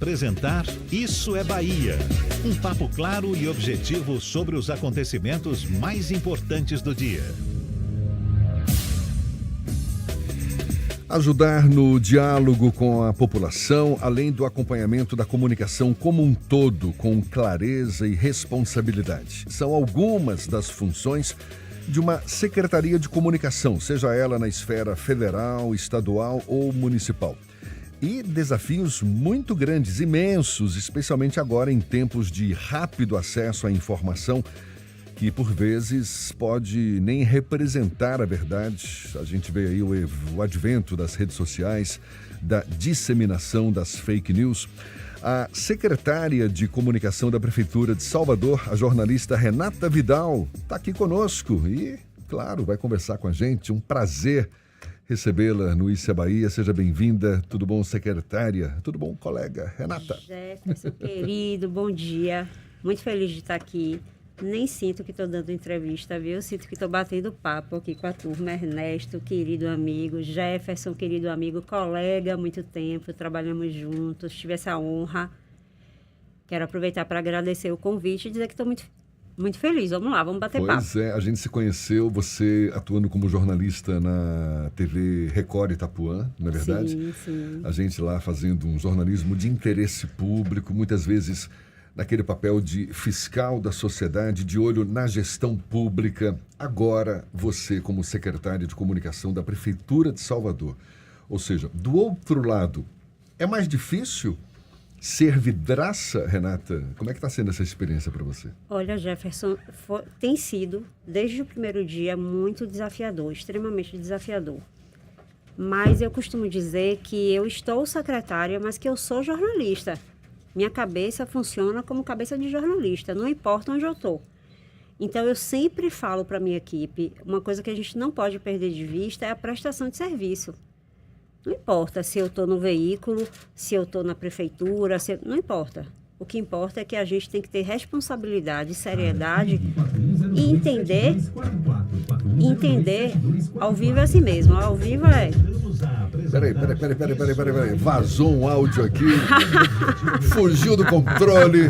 Apresentar Isso é Bahia. Um papo claro e objetivo sobre os acontecimentos mais importantes do dia. Ajudar no diálogo com a população, além do acompanhamento da comunicação como um todo, com clareza e responsabilidade. São algumas das funções de uma Secretaria de Comunicação, seja ela na esfera federal, estadual ou municipal. E desafios muito grandes, imensos, especialmente agora em tempos de rápido acesso à informação, que por vezes pode nem representar a verdade. A gente vê aí o advento das redes sociais, da disseminação das fake news. A secretária de Comunicação da Prefeitura de Salvador, a jornalista Renata Vidal, está aqui conosco e, claro, vai conversar com a gente. Um prazer recebê-la no Isso é Bahia. Seja bem-vinda. Tudo bom, secretária? Tudo bom, colega? Renata. Jefferson, querido, bom dia. Muito feliz de estar aqui. Nem sinto que estou dando entrevista, viu? Sinto que estou batendo papo aqui com a turma. Ernesto, querido amigo. Jefferson, querido amigo, colega há muito tempo. Trabalhamos juntos. Tive essa honra. Quero aproveitar para agradecer o convite e dizer que estou muito feliz. Vamos lá, vamos bater papo. Pois é, a gente se conheceu, você atuando como jornalista na TV Record Itapuã, não é verdade? Sim, sim. A gente lá fazendo um jornalismo de interesse público, muitas vezes naquele papel de fiscal da sociedade, de olho na gestão pública. Agora, você como secretária de Comunicação da Prefeitura de Salvador. Ou seja, do outro lado, é mais difícil ser vidraça, Renata? Como é que está sendo essa experiência para você? Olha, Jefferson, tem sido, desde o primeiro dia, muito desafiador, extremamente desafiador. Mas eu costumo dizer que eu estou secretária, mas que eu sou jornalista. Minha cabeça funciona como cabeça de jornalista, não importa onde eu estou. Então, eu sempre falo para a minha equipe, uma coisa que a gente não pode perder de vista é a prestação de serviço. Não importa se eu estou no veículo, se eu estou na prefeitura, não importa. O que importa é que a gente tem que ter responsabilidade, seriedade e entender ao vivo é assim mesmo. Ao vivo é... Peraí. Vazou um áudio aqui, fugiu do controle,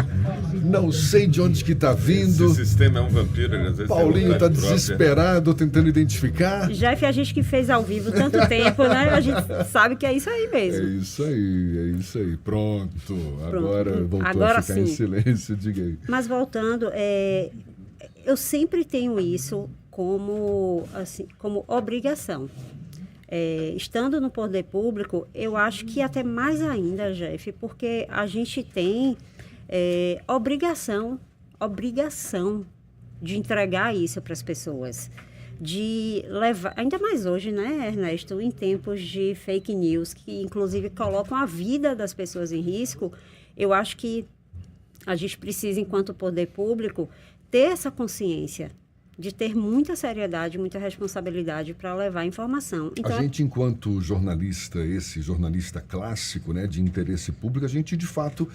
não sei de onde que tá vindo. Esse sistema é um vampiro, às vezes. Paulinho tá desesperado, tentando identificar. Jeff, a gente que fez ao vivo tanto tempo, né? A gente sabe que é isso aí mesmo. É isso aí. Pronto. Agora voltou a ficar sim. Em silêncio, diga aí. Mas voltando, eu sempre tenho isso como obrigação. Estando no poder público, eu acho que até mais ainda, Jeff, porque a gente tem obrigação de entregar isso para as pessoas, de levar, ainda mais hoje, né, Ernesto, em tempos de fake news, que inclusive colocam a vida das pessoas em risco. Eu acho que a gente precisa, enquanto poder público, ter essa consciência de ter muita seriedade, muita responsabilidade para levar a informação. Então, a gente, enquanto jornalista, esse jornalista clássico, né, de interesse público, a gente, de fato,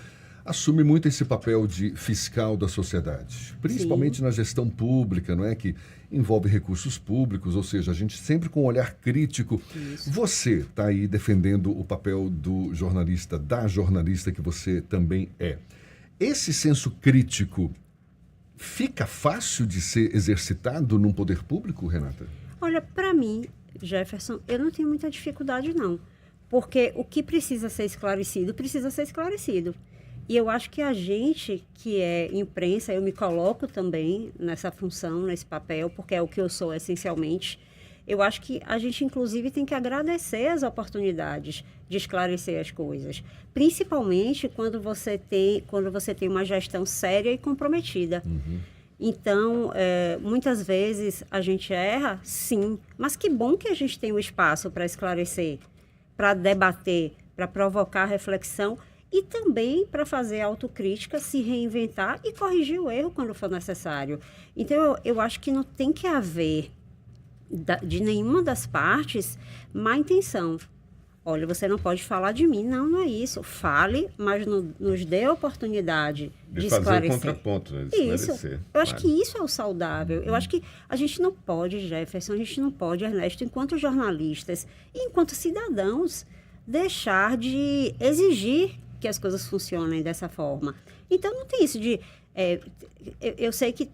assume muito esse papel de fiscal da sociedade, principalmente sim. Na gestão pública, não é, que envolve recursos públicos, ou seja, a gente sempre com um olhar crítico. Isso. Você está aí defendendo o papel do jornalista, da jornalista que você também é. Esse senso crítico fica fácil de ser exercitado num poder público, Renata? Olha, para mim, Jefferson, eu não tenho muita dificuldade, não. Porque o que precisa ser esclarecido, precisa ser esclarecido. E eu acho que a gente, que é imprensa, eu me coloco também nessa função, nesse papel, porque é o que eu sou essencialmente. Eu acho que a gente, inclusive, tem que agradecer as oportunidades de esclarecer as coisas. Principalmente quando você tem uma gestão séria e comprometida. Uhum. Então, muitas vezes a gente erra, sim. Mas que bom que a gente tem o espaço para esclarecer, para debater, para provocar reflexão e também para fazer autocrítica, se reinventar e corrigir o erro quando for necessário. Então, eu acho que não tem que haver de nenhuma das partes má intenção. Olha, você não pode falar de mim. Não é isso. Fale, mas nos dê a oportunidade de esclarecer. Fazer o contraponto, né? Isso. Eu acho que isso é o saudável. Eu acho que a gente não pode, Jefferson, a gente não pode, Ernesto, enquanto jornalistas e enquanto cidadãos, deixar de exigir que as coisas funcionem dessa forma. Então, não tem isso de... eu sei que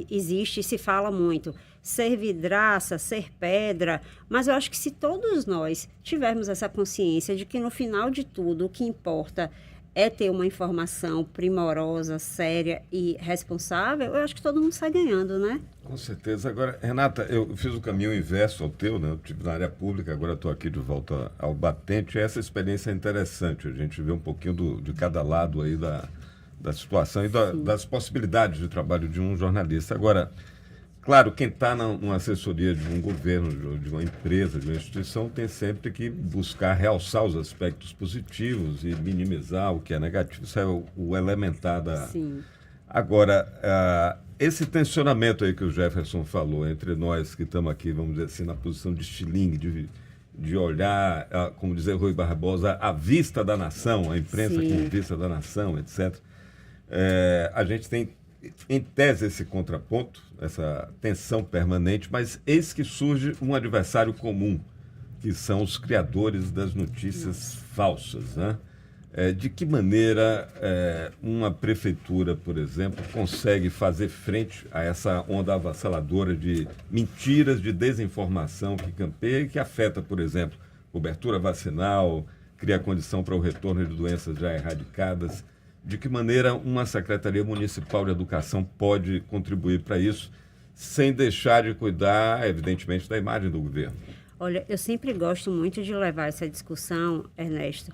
existe e se fala muito ser vidraça, ser pedra, mas eu acho que se todos nós tivermos essa consciência de que no final de tudo o que importa é ter uma informação primorosa, séria e responsável, eu acho que todo mundo sai ganhando, né? Com certeza. Agora, Renata, eu fiz o caminho inverso ao teu, né? Eu estive na área pública, agora estou aqui de volta ao batente. Essa experiência é interessante, a gente vê um pouquinho de cada lado aí da situação e das possibilidades de trabalho de um jornalista. Agora, claro, quem está numa assessoria de um governo, de uma empresa, de uma instituição, tem sempre que buscar realçar os aspectos positivos e minimizar o que é negativo. Isso é o elementar da... Sim. Agora, esse tensionamento aí que o Jefferson falou entre nós que estamos aqui, vamos dizer assim, na posição de estilingue, de olhar, como dizer Rui Barbosa, a vista da nação, a imprensa Sim. como vista da nação, etc. A gente tem, em tese, esse contraponto, essa tensão permanente, mas eis que surge um adversário comum, que são os criadores das notícias falsas, né? De que maneira uma prefeitura, por exemplo, consegue fazer frente a essa onda avassaladora de mentiras, de desinformação que campeia e que afeta, por exemplo, cobertura vacinal, cria condição para o retorno de doenças já erradicadas? De que maneira uma Secretaria Municipal de Educação pode contribuir para isso, sem deixar de cuidar, evidentemente, da imagem do governo? Olha, eu sempre gosto muito de levar essa discussão, Ernesto.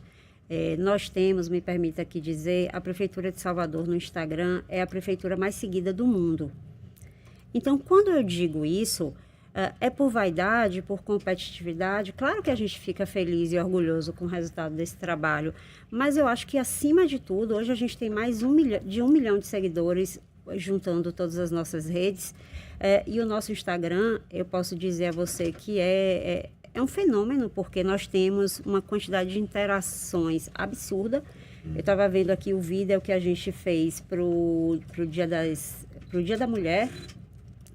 Nós temos, me permita aqui dizer, a Prefeitura de Salvador no Instagram é a prefeitura mais seguida do mundo. Então, quando eu digo isso, é por vaidade, por competitividade. Claro que a gente fica feliz e orgulhoso com o resultado desse trabalho, mas eu acho que, acima de tudo, hoje a gente tem mais de 1 milhão de seguidores, juntando todas as nossas redes, e o nosso Instagram, eu posso dizer a você que é um fenômeno, porque nós temos uma quantidade de interações absurda. Eu estava vendo aqui o vídeo que a gente fez pro Dia da Mulher.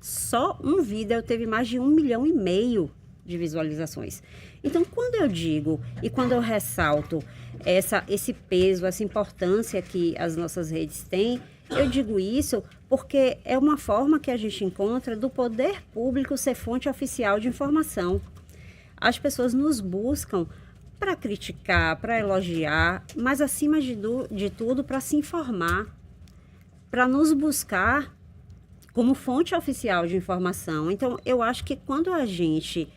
Só um vídeo teve mais de 1,5 milhão de visualizações. Então, quando eu digo e quando eu ressalto esse peso, essa importância que as nossas redes têm, eu digo isso porque é uma forma que a gente encontra do poder público ser fonte oficial de informação. As pessoas nos buscam para criticar, para elogiar, mas, acima de tudo, para se informar, para nos buscar como fonte oficial de informação. Então, eu acho que quando a gente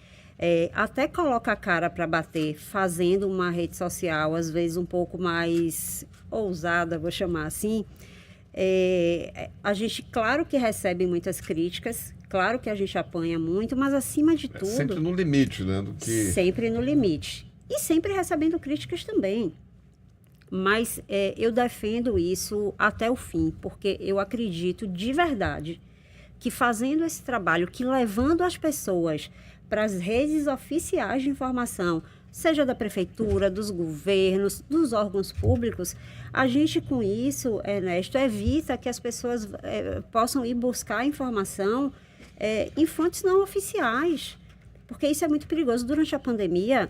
até coloca a cara para bater, fazendo uma rede social, às vezes um pouco mais ousada, vou chamar assim, a gente, claro que recebe muitas críticas, claro que a gente apanha muito, mas, acima de tudo... Sempre no limite, né? Sempre no limite. E sempre recebendo críticas também. Mas eu defendo isso até o fim, porque eu acredito de verdade que, fazendo esse trabalho, que levando as pessoas para as redes oficiais de informação, seja da prefeitura, dos governos, dos órgãos públicos, a gente, com isso, Ernesto, evita que as pessoas possam ir buscar informação em fontes não oficiais, porque isso é muito perigoso. Durante a pandemia,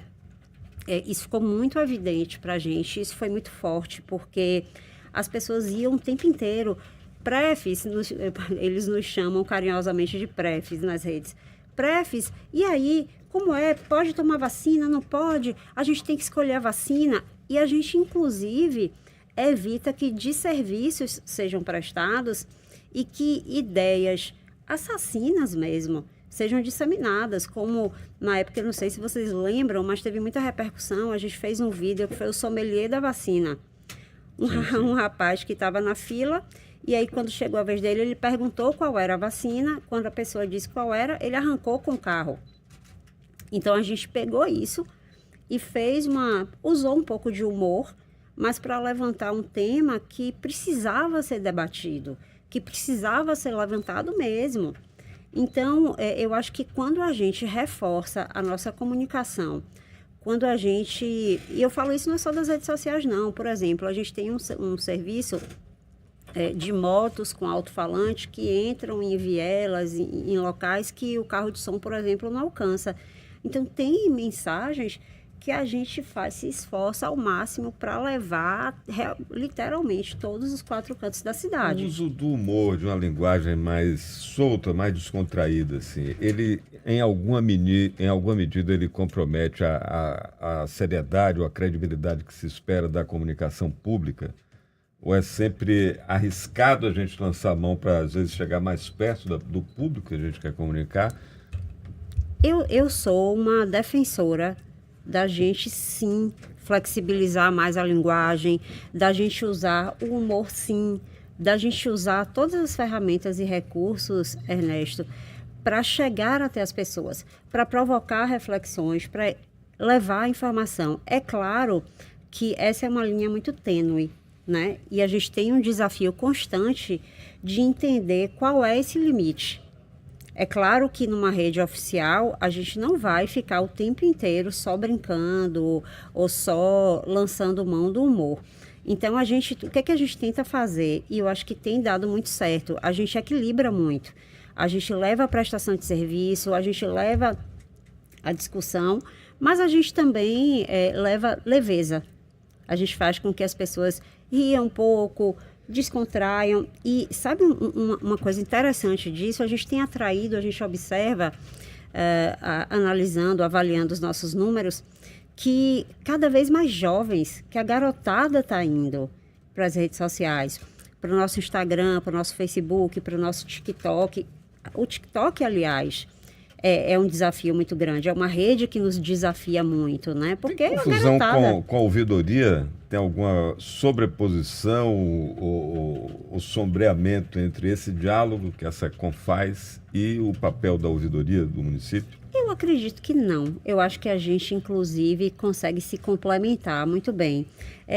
isso ficou muito evidente para a gente, isso foi muito forte, porque as pessoas iam o tempo inteiro, prefs, eles nos chamam carinhosamente de prefs nas redes, prefs, e aí, como pode tomar vacina, não pode, a gente tem que escolher a vacina, e a gente, inclusive, evita que desserviços sejam prestados e que ideias assassinas mesmo sejam disseminadas, como na época, eu não sei se vocês lembram, mas teve muita repercussão, a gente fez um vídeo que foi o sommelier da vacina. Um rapaz que estava na fila, e aí, quando chegou a vez dele, ele perguntou qual era a vacina, quando a pessoa disse qual era, ele arrancou com o carro. Então, a gente pegou isso e usou um pouco de humor, mas para levantar um tema que precisava ser debatido, que precisava ser levantado mesmo. Então, eu acho que quando a gente reforça a nossa comunicação, quando a gente... E eu falo isso não é só das redes sociais, não. Por exemplo, a gente tem um serviço de motos com alto-falante que entram em vielas, em locais que o carro de som, por exemplo, não alcança. Então, tem mensagens que a gente se esforça ao máximo para levar literalmente todos os 4 cantos da cidade. O uso do humor, de uma linguagem mais solta, mais descontraída, assim, ele, em alguma medida, ele compromete a seriedade ou a credibilidade que se espera da comunicação pública? Ou é sempre arriscado a gente lançar a mão para, às vezes, chegar mais perto do público que a gente quer comunicar? Eu sou uma defensora da gente, sim, flexibilizar mais a linguagem, da gente usar o humor, sim, da gente usar todas as ferramentas e recursos, Ernesto, para chegar até as pessoas, para provocar reflexões, para levar a informação. É claro que essa é uma linha muito tênue, né? E a gente tem um desafio constante de entender qual é esse limite. É claro que numa rede oficial a gente não vai ficar o tempo inteiro só brincando ou só lançando mão do humor. Então, o que é que a gente tenta fazer? E eu acho que tem dado muito certo. A gente equilibra muito. A gente leva a prestação de serviço, a gente leva a discussão, mas a gente também leva leveza. A gente faz com que as pessoas riam um pouco, descontraiam. E sabe uma coisa interessante disso? A gente tem atraído, a gente observa, analisando, avaliando os nossos números, que cada vez mais jovens, que a garotada está indo para as redes sociais, para o nosso Instagram, para o nosso Facebook, para o nosso TikTok. O TikTok, aliás, é um desafio muito grande, é uma rede que nos desafia muito, né? Porque tem confusão com a ouvidoria? Tem alguma sobreposição ou sombreamento entre esse diálogo que a SECOM faz e o papel da ouvidoria do município? Eu acredito que não. Eu acho que a gente, inclusive, consegue se complementar muito bem.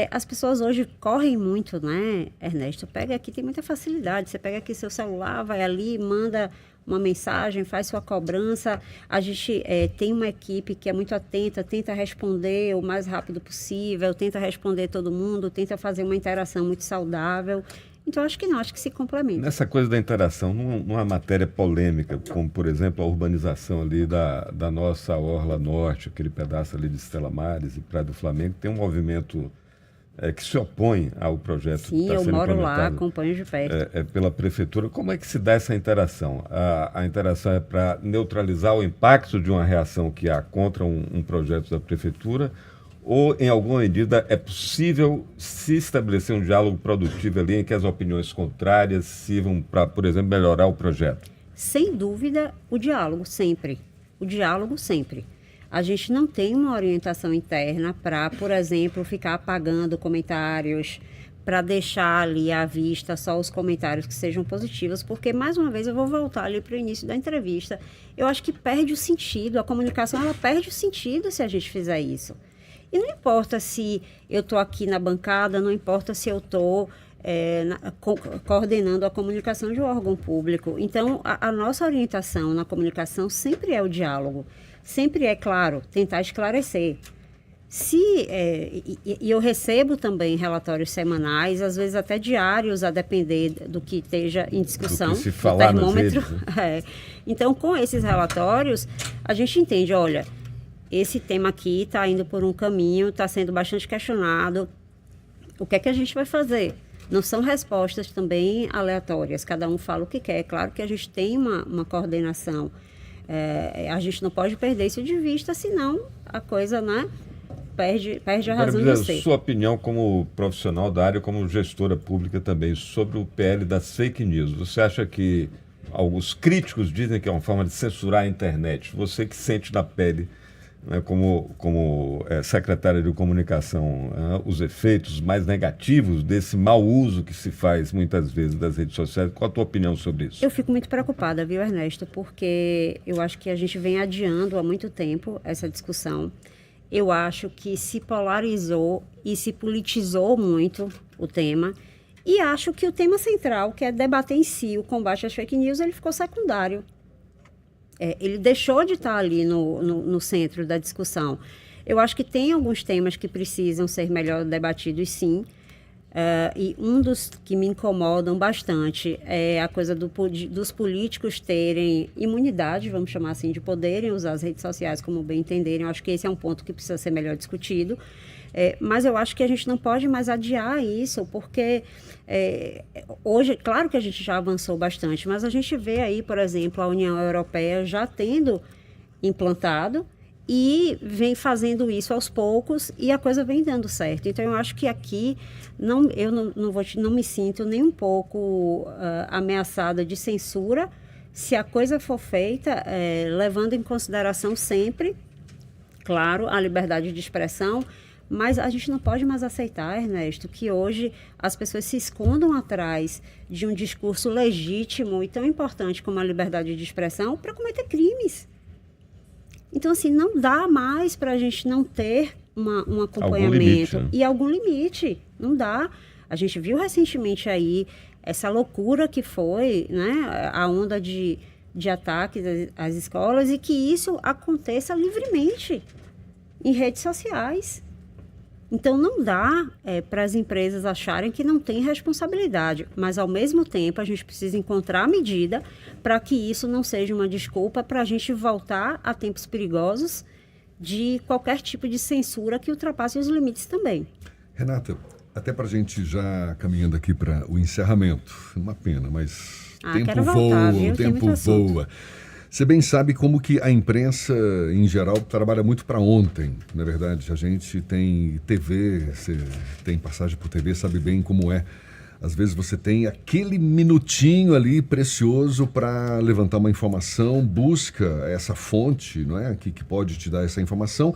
As pessoas hoje correm muito, né, Ernesto? Pega aqui, tem muita facilidade. Você pega aqui seu celular, vai ali, manda uma mensagem, faz sua cobrança. A gente tem uma equipe que é muito atenta, tenta responder o mais rápido possível, tenta responder todo mundo, tenta fazer uma interação muito saudável. Então, acho que não, acho que se complementa. Nessa coisa da interação, numa matéria polêmica, como, por exemplo, a urbanização ali da nossa Orla Norte, aquele pedaço ali de Estela Maris e Praia do Flamengo, tem um movimento que se opõe ao projeto que está sendo implementado. Sim, eu moro lá, acompanho de perto. Pela prefeitura. Como é que se dá essa interação? A interação é para neutralizar o impacto de uma reação que há contra um projeto da prefeitura? Ou, em alguma medida, é possível se estabelecer um diálogo produtivo ali em que as opiniões contrárias sirvam para, por exemplo, melhorar o projeto? Sem dúvida, o diálogo sempre. O diálogo sempre. A gente não tem uma orientação interna para, por exemplo, ficar apagando comentários, para deixar ali à vista só os comentários que sejam positivos, porque, mais uma vez, eu vou voltar ali para o início da entrevista. Eu acho que perde o sentido, a comunicação ela perde o sentido se a gente fizer isso. E não importa se eu estou aqui na bancada, não importa se eu estou coordenando a comunicação de um órgão público. Então, a nossa orientação na comunicação sempre é o diálogo. Sempre é, claro, tentar esclarecer. E eu recebo também relatórios semanais, às vezes até diários, a depender do que esteja em discussão, do que se falar do termômetro. Nas redes, né? Então, com esses relatórios, a gente entende, olha, esse tema aqui está indo por um caminho, está sendo bastante questionado. O que é que a gente vai fazer? Não são respostas também aleatórias, cada um fala o que quer. É claro que a gente tem uma coordenação. A gente não pode perder isso de vista, senão a coisa, né, perde a razão de ser. Sua opinião como profissional da área, como gestora pública também, sobre o PL das fake news. Você acha que alguns críticos dizem que é uma forma de censurar a internet? Você que sente na pele, né, como secretária de comunicação, os efeitos mais negativos desse mau uso que se faz muitas vezes das redes sociais. Qual a tua opinião sobre isso? Eu fico muito preocupada, viu, Ernesto? Porque eu acho que a gente vem adiando há muito tempo essa discussão. Eu acho que se polarizou e se politizou muito o tema. E acho que o tema central, que é debater em si o combate às fake news, ele ficou secundário. Ele deixou de estar ali no centro da discussão. Eu acho que tem alguns temas que precisam ser melhor debatidos, sim. E um dos que me incomodam bastante é a coisa dos políticos terem imunidade, vamos chamar assim, de poderem usar as redes sociais como bem entenderem. Eu acho que esse é um ponto que precisa ser melhor discutido. Mas eu acho que a gente não pode mais adiar isso, porque hoje, claro que a gente já avançou bastante, mas a gente vê aí, por exemplo, a União Europeia já tendo implantado e vem fazendo isso aos poucos e a coisa vem dando certo. Então, eu acho que aqui eu não me sinto nem um pouco ameaçada de censura se a coisa for feita levando em consideração sempre, claro, a liberdade de expressão, mas a gente não pode mais aceitar, Ernesto, que hoje as pessoas se escondam atrás de um discurso legítimo e tão importante como a liberdade de expressão para cometer crimes. Então, assim, não dá mais para a gente não ter um acompanhamento algum limite. Não dá. A gente viu recentemente aí essa loucura que foi, né, a onda de ataques às escolas e que isso aconteça livremente em redes sociais. Então, não dá para as empresas acharem que não tem responsabilidade, mas, ao mesmo tempo, a gente precisa encontrar a medida para que isso não seja uma desculpa para a gente voltar a tempos perigosos de qualquer tipo de censura que ultrapasse os limites também. Renata, até para a gente já caminhando aqui para o encerramento, uma pena, mas o tempo voa. Você bem sabe como que a imprensa, em geral, trabalha muito para ontem, não é verdade? A gente tem TV, você tem passagem por TV, sabe bem como é. Às vezes você tem aquele minutinho ali precioso para levantar uma informação, busca essa fonte, não é? Que pode te dar essa informação,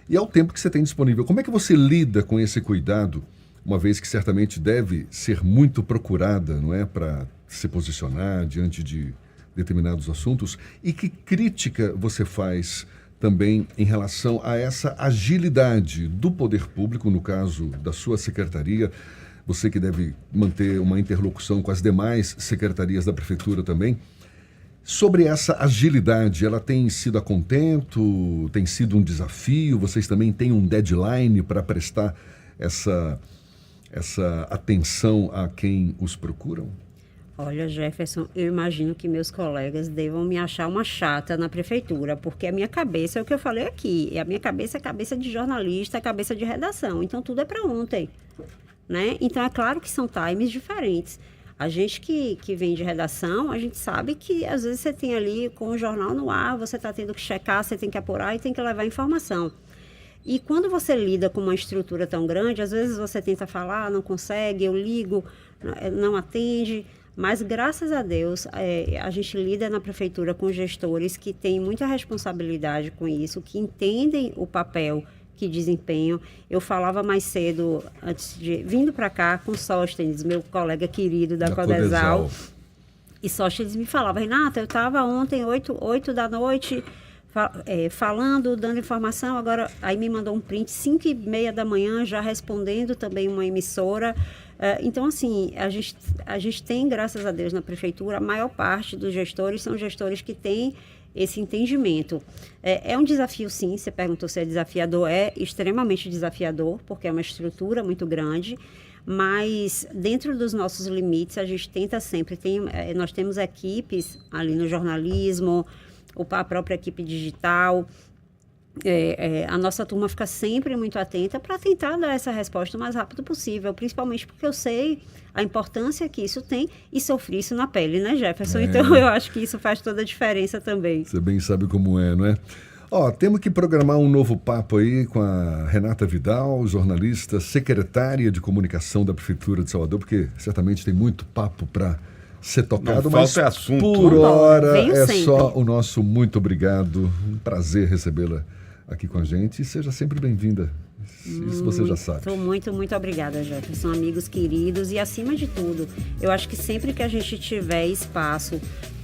e é o tempo que você tem disponível. Como é que você lida com esse cuidado, uma vez que certamente deve ser muito procurada, não é? Para se posicionar diante de determinados assuntos, e que crítica você faz também em relação a essa agilidade do poder público, no caso da sua secretaria, você que deve manter uma interlocução com as demais secretarias da prefeitura também, sobre essa agilidade, ela tem sido a contento, tem sido um desafio, vocês também têm um deadline para prestar essa atenção a quem os procuram? Olha, Jefferson, eu imagino que meus colegas devam me achar uma chata na prefeitura, porque a minha cabeça é o que eu falei aqui. E a minha cabeça é cabeça de jornalista, cabeça de redação. Então, tudo é para ontem, né? Então, é claro que são times diferentes. A gente que vem de redação, a gente sabe que, às vezes, você tem ali com o jornal no ar, você está tendo que checar, você tem que apurar e tem que levar informação. E quando você lida com uma estrutura tão grande, às vezes você tenta falar, não consegue, eu ligo, não atende. Mas, graças a Deus, a gente lida na prefeitura com gestores que têm muita responsabilidade com isso, que entendem o papel que desempenham. Eu falava mais cedo, vindo para cá, com Sóstenes, meu colega querido da Codesal. E Sóstenes me falava, Renata, eu estava ontem, 8 da noite, falando, dando informação, agora aí me mandou um print, 5h30 da manhã, já respondendo também uma emissora. Então, assim, a gente tem, graças a Deus, na prefeitura, a maior parte dos gestores são gestores que têm esse entendimento. É um desafio, sim, você perguntou se é desafiador, é extremamente desafiador, porque é uma estrutura muito grande, mas dentro dos nossos limites, a gente tenta sempre, nós temos equipes ali no jornalismo, a própria equipe digital. A nossa turma fica sempre muito atenta para tentar dar essa resposta o mais rápido possível, principalmente porque eu sei a importância que isso tem e sofri isso na pele, né, Jefferson? Então, eu acho que isso faz toda a diferença também. Você bem sabe como é, não é? Temos que programar um novo papo aí com a Renata Vidal, jornalista, secretária de comunicação da Prefeitura de Salvador, porque certamente tem muito papo para ser tocado, mas assunto. Por hora é sempre. Só o nosso muito obrigado. Um prazer recebê-la aqui com a gente e seja sempre bem-vinda. Isso você já sabe. Muito, muito obrigada, Jefferson, amigos queridos. E, acima de tudo, eu acho que sempre que a gente tiver espaço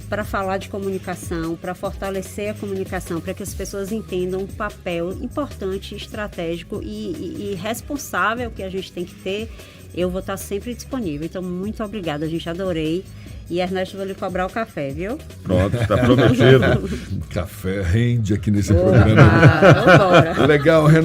para falar de comunicação, para fortalecer a comunicação, para que as pessoas entendam o papel importante, estratégico e responsável que a gente tem que ter, eu vou estar sempre disponível. Então, muito obrigada, a gente adorei. E Ernesto, vou lhe cobrar o café, viu? Pronto, está prometido. Café rende aqui nesse programa. Vambora. Legal, Renato.